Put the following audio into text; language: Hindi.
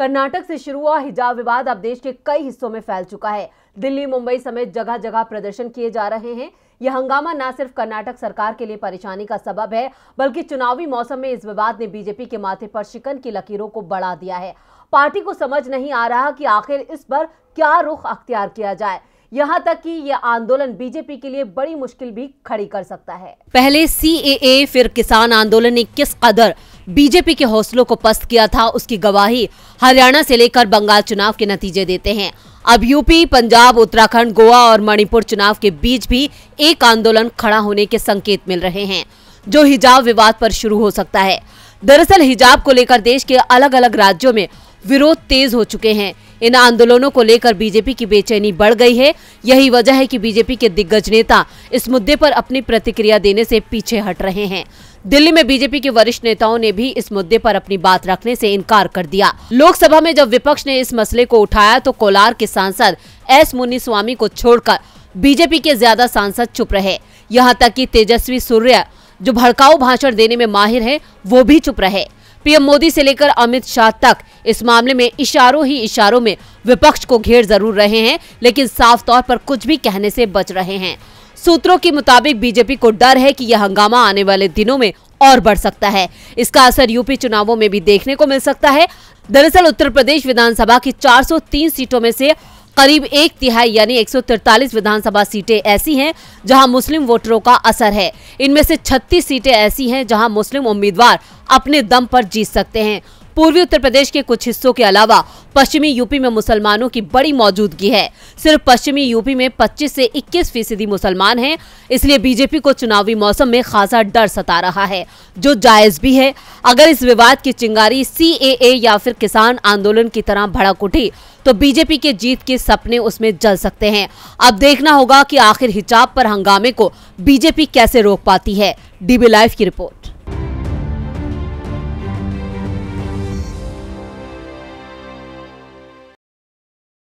कर्नाटक से शुरू हुआ हिजाब विवाद अब देश के कई हिस्सों में फैल चुका है। दिल्ली, मुंबई समेत जगह जगह प्रदर्शन किए जा रहे हैं। यह हंगामा न सिर्फ कर्नाटक सरकार के लिए परेशानी का सबब है, बल्कि चुनावी मौसम में इस विवाद ने बीजेपी के माथे पर शिकन की लकीरों को बढ़ा दिया है। पार्टी को समझ नहीं आ रहा कि आखिर इस पर क्या रुख अख्तियार किया जाए। यहाँ तक कि यह आंदोलन बीजेपी के लिए बड़ी मुश्किल भी खड़ी कर सकता है। पहले CAA फिर किसान आंदोलन ने किस कदर बीजेपी के हौसलों को पस्त किया था, उसकी गवाही हरियाणा से लेकर बंगाल चुनाव के नतीजे देते हैं। अब यूपी, पंजाब, उत्तराखंड, गोवा और मणिपुर चुनाव के बीच भी एक आंदोलन खड़ा होने के संकेत मिल रहे हैं, जो हिजाब विवाद पर शुरू हो सकता है। दरअसल हिजाब को लेकर देश के अलग अलग राज्यों में विरोध तेज हो चुके हैं। इन आंदोलनों को लेकर बीजेपी की बेचैनी बढ़ गई है। यही वजह है कि बीजेपी के दिग्गज नेता इस मुद्दे पर अपनी प्रतिक्रिया देने से पीछे हट रहे हैं। दिल्ली में बीजेपी के वरिष्ठ नेताओं ने भी इस मुद्दे पर अपनी बात रखने से इनकार कर दिया। लोकसभा में जब विपक्ष ने इस मसले को उठाया तो कोलार के सांसद S मुनिस्वामी को छोड़कर बीजेपी के ज्यादा सांसद चुप रहे। यहाँ तक कि तेजस्वी सूर्या, जो भड़काऊ भाषण देने में माहिर है, वो भी चुप रहे। पीएम मोदी से लेकर अमित शाह तक इस मामले में इशारों ही इशारों में विपक्ष को घेर जरूर रहे हैं, लेकिन साफ तौर पर कुछ भी कहने से बच रहे हैं। सूत्रों के मुताबिक बीजेपी को डर है कि यह हंगामा आने वाले दिनों में और बढ़ सकता है। इसका असर यूपी चुनावों में भी देखने को मिल सकता है। दरअसल उत्तर प्रदेश विधानसभा की 403 सीटों में से करीब 1/3 यानी 143 विधानसभा सीटें ऐसी हैं जहां मुस्लिम वोटरों का असर है। इनमें से 36 सीटें ऐसी हैं जहां मुस्लिम उम्मीदवार अपने दम पर जीत सकते हैं। पूर्वी उत्तर प्रदेश के कुछ हिस्सों के अलावा पश्चिमी यूपी में मुसलमानों की बड़ी मौजूदगी है। सिर्फ पश्चिमी यूपी में 25 से 21% मुसलमान हैं। इसलिए बीजेपी को चुनावी मौसम में खासा डर सता रहा है, जो जायज भी है। अगर इस विवाद की चिंगारी CAA या फिर किसान आंदोलन की तरह भड़क उठी तो बीजेपी के जीत के सपने उसमें जल सकते हैं। अब देखना होगा कि आखिर हिजाब पर हंगामे को बीजेपी कैसे रोक पाती है। DB लाइव की रिपोर्ट।